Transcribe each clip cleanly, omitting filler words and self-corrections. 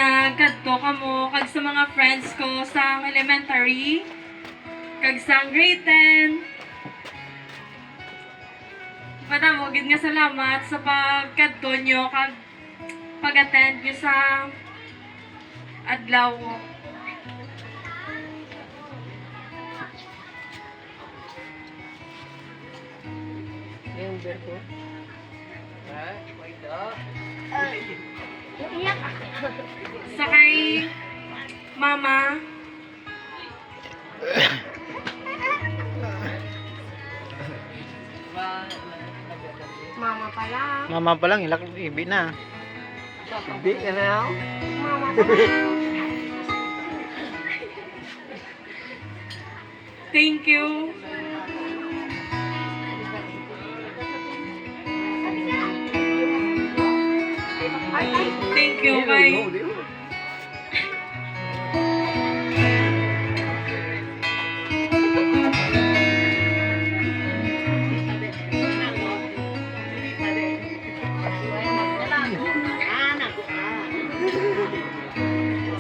nagkadto kamo kag sa mga friends ko sa elementary kag sa grade 10. Madamo gid nga salamat sa pagkadto nyo kag pag-attend nyo sa adlaw. Member ko. Ha? Wait up. Iyak. Sa kay mama, Mama pala. Mama pa lang, ilak ibi na. Big ka na. Mama pala. thank you. Thank you kay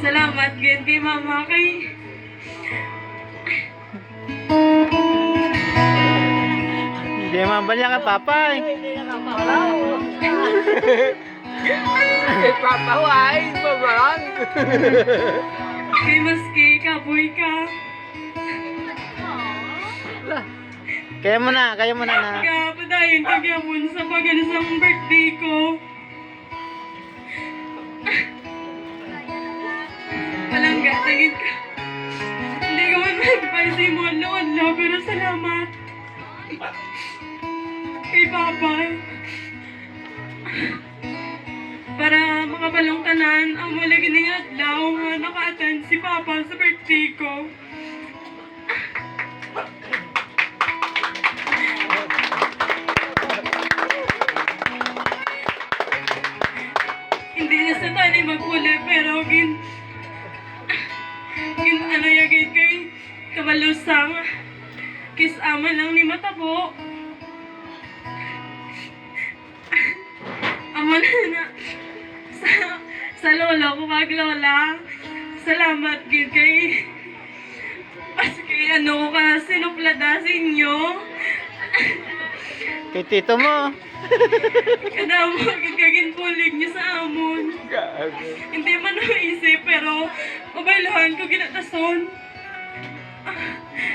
salamat gid kay mama kay Hindi mabanya ka, papay. Ipapaway, babarang. kay maski kaboy ka. Kaya mo na na. Kapadayon kag yapon sa pag-anisang birthday ko. Palangga, tagid ka. Hindi ko man magpasi mo adlaw pero salamat. Kay Papa. Para makabalong tanan, ang mula gining adlaw nga naka-attend si Papa sa birthday ko. Hindi na sa tani magpuli pero gin ano yagay kay kabalusang kisama lang ni matabo. Amo na sa lola ko kag lola. Salamat gid kay paski ano ka sinuplada sa inyo. Kay tito mo. Kadamo gid kagin pulig niyo sa amon. Hindi man maisip pero mabailahan ko ginatason.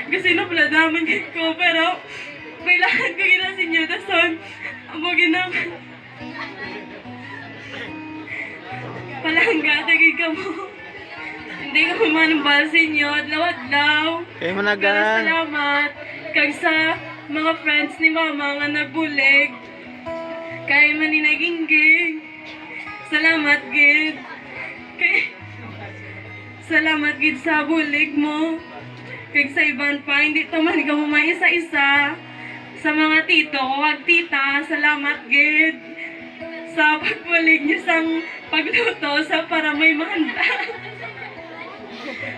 Kasi napladaman gid ko pero bailahan ko ginasin niyo tason. Amo ginam palangga tagig ka mo. Hindi ko manambal sa inyo adlaw-adlaw. Kaya mo na Pero gan. salamat kag sa mga friends ni mama nga nagbulig. Kay maninaginging. Salamat gid. Kay salamat gid sa bulig mo. Kag sa iban pa hindi to man ka mo maisa-isa. Sa mga tito ko kag tita, salamat gid sa pagbulig niyo sang pagluto sa para may mahanda.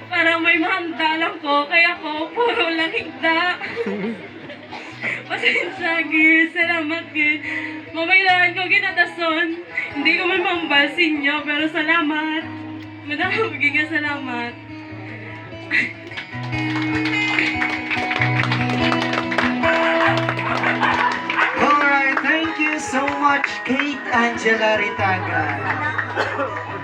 Para may mahanda lang ko, kaya ko puro lang higda. Pasensya gid, salamat gid. Mamailan ko ginatason. Hindi ko man mambal sa inyo, pero salamat. Madami nga salamat. Alright, thank you so much, Kate Angela Ritaga.